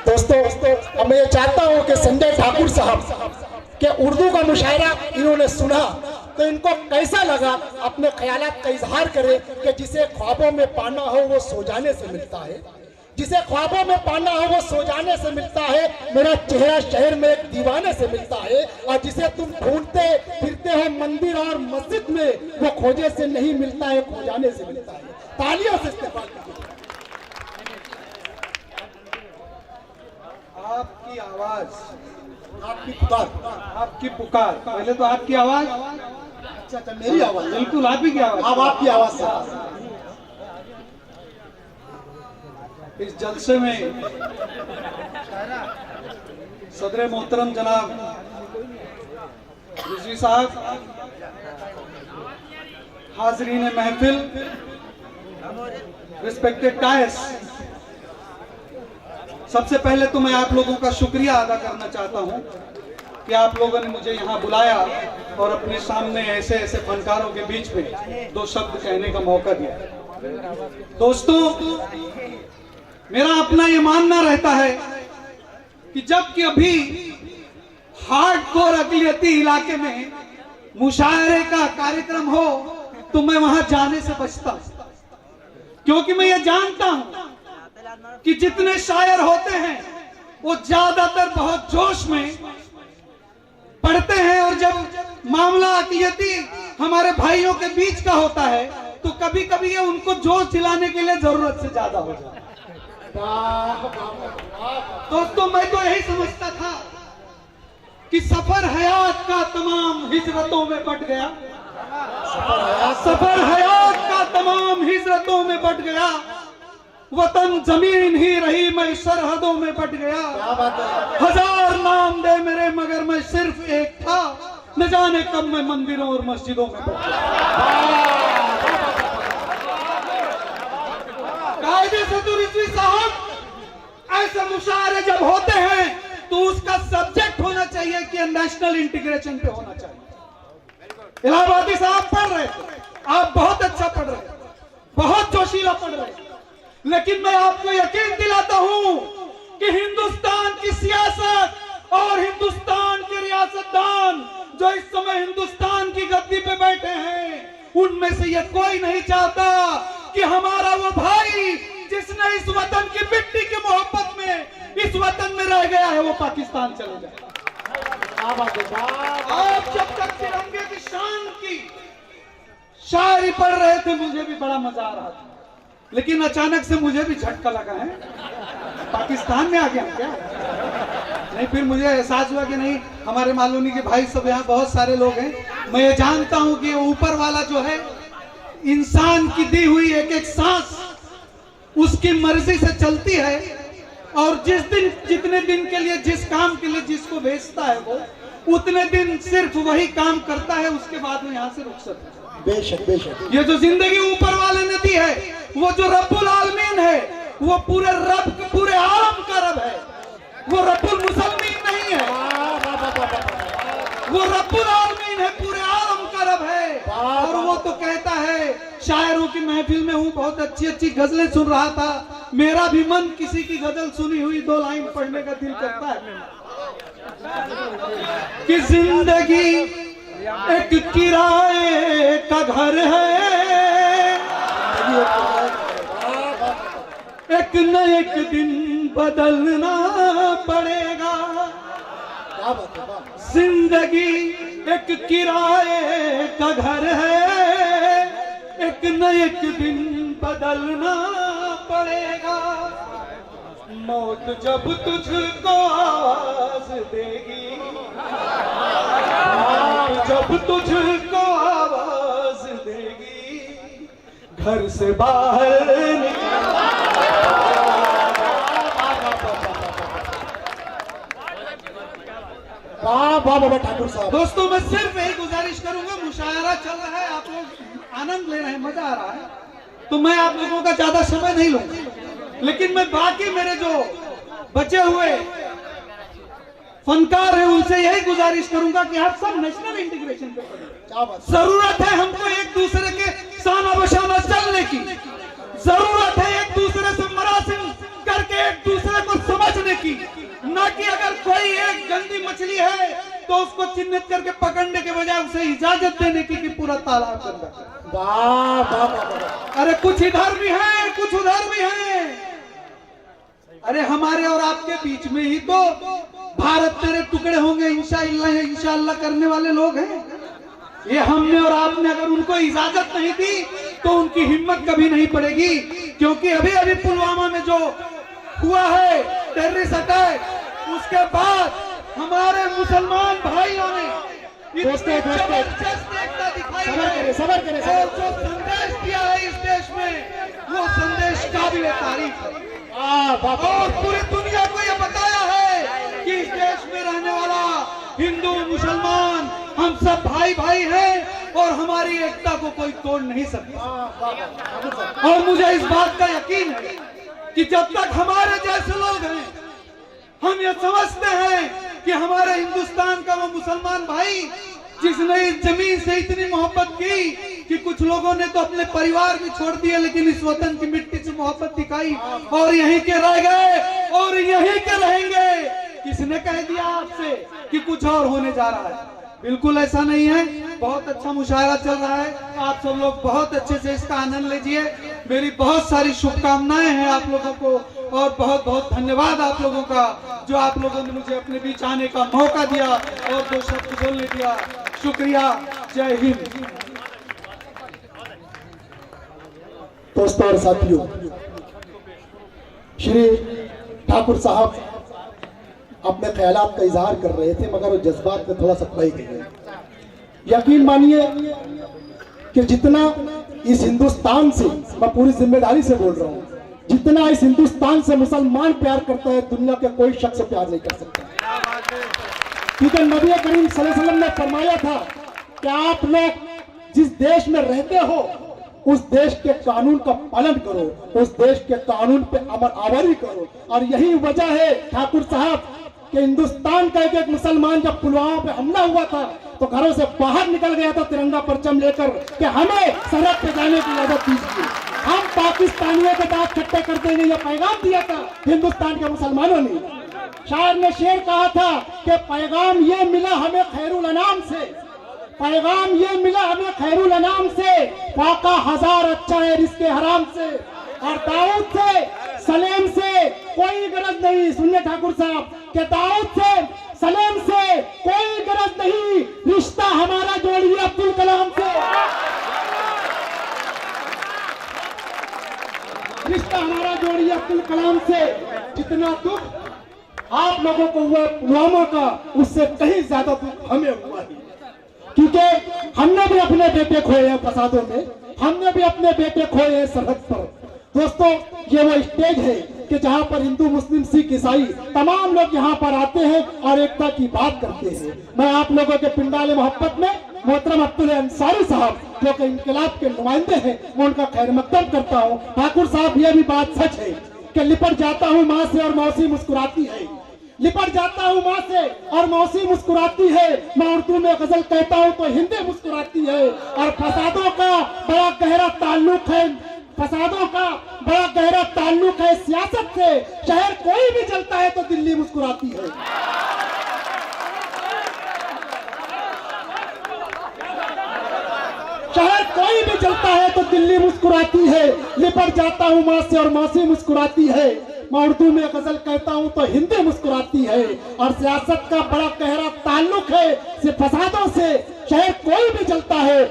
दोस्तों, अब मैं ये चाहता हूँ कि संजय ठाकुर साहब के उर्दू का मुशायरा इन्होंने सुना तो इनको कैसा लगा, अपने ख्यालात का इजहार करें कि जिसे ख्वाबों में पाना हो वो सो जाने से मिलता है, जिसे ख्वाबों में पाना हो वो सो जाने से मिलता है। मेरा चेहरा शहर में एक दीवाने से मिलता है, और जिसे तुम ढूंढते फिरते हो मंदिर और मस्जिद में वो खोजे से नहीं मिलता है, खो जाने से मिलता है। तालियों से इस्तेमाल कीजिए। आपकी आवाज, आपकी पुकार, आपकी पुकार, पहले तो आपकी आवाज, अच्छा मेरी आवाज, बिल्कुल आप ही की आवाज। अब आपकी आवाज से इस जलसे में सदर मोहतरम जनाब रिजवी साहब, हाजरीन महफिल, रिस्पेक्टेड टायर्स, सबसे पहले तो मैं आप लोगों का शुक्रिया अदा करना चाहता हूं कि आप लोगों ने मुझे यहां बुलाया और अपने सामने ऐसे ऐसे फनकारों के बीच में दो शब्द कहने का मौका दिया। दोस्तों, मेरा अपना ये मानना रहता है कि जब कि अभी हार्डकोर अकलियती इलाके में मुशायरे का कार्यक्रम हो तो मैं वहां जाने से बचता हूं, क्योंकि मैं ये जानता हूं कि जितने शायर होते हैं वो ज्यादातर बहुत जोश में पढ़ते हैं, और जब मामला अकलियती हमारे भाइयों के बीच का होता है तो कभी कभी ये उनको जोश दिलाने के लिए जरूरत से ज्यादा हो जाता है। दोस्तों, मैं तो यही समझता था कि सफर हयात का तमाम हिजरतों में बट गया, सफर हयात का तमाम हिजरतों में बट गया, वतन जमीन ही रही मैं सरहदों में बट गया। हजार नाम दे मेरे मगर मैं सिर्फ एक था, न जाने कब मैं मंदिरों और मस्जिदों में बट गया। कायदे से तो रिजवी साहब, ऐसे मुशायरे जब होते हैं तो उसका सब्जेक्ट होना चाहिए कि नेशनल इंटीग्रेशन पे होना चाहिए। इलाहाबादी साहब पढ़ रहे थे, आप बहुत अच्छा पढ़ रहे, बहुत जोशीला पढ़ रहे, लेकिन मैं आपको यकीन दिलाता हूं कि हिंदुस्तान की सियासत और हिंदुस्तान के रियासतदान जो इस समय हिंदुस्तान की गद्दी पे बैठे हैं, उनमें से यह कोई नहीं चाहता कि हमारा वो भाई जिसने इस वतन की मिट्टी की मोहब्बत में इस वतन में रह गया है वो पाकिस्तान चले जाए। आप जब तक तिरंगे की शान की शायरी पढ़ रहे थे मुझे भी बड़ा मजा आ रहा था, लेकिन अचानक से मुझे भी झटका लगा है, पाकिस्तान में आ गया क्या? नहीं, फिर मुझे एहसास हुआ कि नहीं, हमारे मालूनी के भाई सब यहाँ बहुत सारे लोग हैं। मैं ये जानता हूं कि ऊपर वाला जो है इंसान की दी हुई एक एक सांस उसकी मर्जी से चलती है, और जिस दिन जितने दिन के लिए जिस काम के लिए जिसको भेजता है वो उतने दिन सिर्फ वही काम करता है, उसके बाद वो यहाँ से रुक सकता है। बेशक बेशक, ये जो जिंदगी ऊपर वाले ने दी है, वो जो रब्बुल आलमीन है, वो पूरे रब, पूरे आलम का रब है, वो रब्बुल मुसलमीन नहीं है, वो रब्बुल आलमीन है, पूरे आलम का रब है। और वो तो कहता है, शायरों की महफिल में हूँ, बहुत अच्छी अच्छी गजलें सुन रहा था, मेरा भी मन किसी की गजल सुनी हुई दो लाइन पढ़ने का दिल करता है कि जिंदगी एक किराए का घर है, एक न एक दिन बदलना पड़ेगा। जिंदगी एक किराए का घर है, एक न एक दिन बदलना पड़ेगा। मौत जब तुझको आवाज देगी, जब तुझको आवाज देगी, घर से बाहर बाबा ठाकुर साहब। दोस्तों, मैं सिर्फ यही गुजारिश करूंगा, मुशायरा चल रहा है, आप लोग आनंद ले रहे हैं, मजा आ रहा है, तो मैं आप लोगों का ज्यादा समय नहीं लूंगा, लेकिन मैं बाकी मेरे जो बचे हुए फनकार हैं उनसे यही गुजारिश करूंगा कि आप सब नेशनल इंटीग्रेशन पे पढ़ें। जरूरत है हमको एक दूसरे के शाना बशाना चलने की, जरूरत है एक दूसरे से मरासिम करके एक दूसरे को समझने की, तो उसको चिन्हित करके पकड़ने के बजाय उसे इजाजत देने की कि पूरा तालाब गंदा कर। वाह वाह वाह। अरे कुछ इधर भी है, कुछ उधर भी है। अरे हमारे और आपके बीच में ही तो भारत तेरे टुकड़े होंगे इंशाअल्लाह इंशाअल्लाह करने वाले लोग हैं। ये हमने और आपने अगर उनको इजाजत नहीं दी तो उनकी हिम्मत कभी नहीं पड़ेगी, क्योंकि अभी अभी पुलवामा में जो हुआ है टेररिस्ट अटैक, उसके बाद हमारे मुसलमान भाइयों ने जबरदस्त एकता दिखाई है और जो संदेश दिया है इस देश में, वो संदेश काबिल तारीफ है। और पूरी दुनिया को ये बताया है कि इस देश में रहने वाला हिंदू मुसलमान हम सब भाई भाई हैं और हमारी एकता को कोई तोड़ नहीं सकता। और मुझे इस बात का यकीन है कि जब तक हमारे जैसे लोग हैं, हम ये समझते हैं कि हमारे हिंदुस्तान का वो मुसलमान भाई जिसने इस जमीन से इतनी मोहब्बत की कि कुछ लोगों ने तो अपने परिवार भी छोड़ दिए, लेकिन इस वतन की मिट्टी से मोहब्बत दिखाई और यहीं के रह गए और यहीं के रहेंगे। किसने कह दिया आपसे कि कुछ और होने जा रहा है? बिल्कुल ऐसा नहीं है। बहुत अच्छा मुशायरा चल रहा है, आप सब लोग बहुत अच्छे से इसका आनंद लीजिए। मेरी बहुत सारी शुभकामनाएं हैं आप लोगों को और बहुत बहुत धन्यवाद आप लोगों का, जो आप लोगों ने मुझे अपने बीच आने का मौका दिया और दो शब्द बोलने दिया। शुक्रिया। जय हिंद। दोस्तों और साथियों, श्री ठाकुर साहब अपने ख्यालात का इजहार कर रहे थे, मगर वो जज्बात में थोड़ा सा खोए गए। यकीन मानिए कि जितना इस हिंदुस्तान से, मैं पूरी जिम्मेदारी से बोल रहा हूँ, जितना इस हिंदुस्तान से मुसलमान प्यार करता है, दुनिया के कोई शख्स प्यार नहीं कर सकता। क्योंकि नबी करीम सल्लल्लाहु अलैहि वसल्लम ने फरमाया था कि आप लोग जिस देश में रहते हो उस देश के कानून का पालन करो, उस देश के कानून पे अमल आवारी करो। और यही वजह है ठाकुर साहब कि हिंदुस्तान का एक मुसलमान जब पुलवामा पे हमला हुआ था तो घरों से बाहर निकल गया था तिरंगा परचम लेकर कि हमें सरहद पे जाने की इजाजत दीजिए, हम पाकिस्तानियों के दांत खट्टे कर देंगे। ये पैगाम दिया था हिंदुस्तान के मुसलमानों ने। शायर ने शेर कहा था कि पैगाम ये मिला हमें खैरुल अनाम से, पैगाम ये मिला हमें खैरुल अनाम से, फाका हजार अच्छा है रिस्के हराम से। और दाऊद से सलेम से कोई गरज नहीं, सुनिए ठाकुर साहब, कि दाऊद से सलेम से कोई गरज नहीं, रिश्ता हमारा जोड़िए अब्दुल कलाम से, रिश्ता हमारा जोड़िए अब्दुल कलाम से। जितना दुख आप लोगों को हुआ पुलवामा का, उससे कहीं ज्यादा दुख हमें हुआ है, क्योंकि हमने भी अपने बेटे खोए हैं फसादों में, हमने भी अपने बेटे खोए हैं सरहद पर। दोस्तों, ये वो स्टेज है कि जहाँ पर हिंदू मुस्लिम सिख ईसाई तमाम लोग यहाँ पर आते हैं और एकता की बात करते हैं। मैं आप लोगों के पिंडाले मोहब्बत में मोहतरम अब्दुल अंसारी साहब जो कि इंकलाब के नुमाइंदे हैं, मैं उनका खैर मकदम करता हूँ। ठाकुर साहब, ये भी बात सच है कि लिपट जाता हूँ माँ से और मौसी मुस्कुराती है, लिपट जाता हूँ माँ से और मौसी मुस्कुराती है। मैं उर्दू में गजल कहता हूँ तो हिंदी मुस्कुराती है। और फसादों का बड़ा गहरा ताल्लुक है, फसादों का बड़ा गहरा ताल्लुक है सियासत से। शहर कोई भी चलता है तो दिल्ली मुस्कुराती है। शहर कोई भी चलता है तो दिल्ली मुस्कुराती है। लिपट जाता हूँ माँ से और मौसी मुस्कुराती है। मैं उर्दू में गजल कहता हूँ तो हिंदी मुस्कुराती है। और सियासत का बड़ा गहरा ताल्लुक है सिर्फ फसादों से। शहर कोई भी चलता है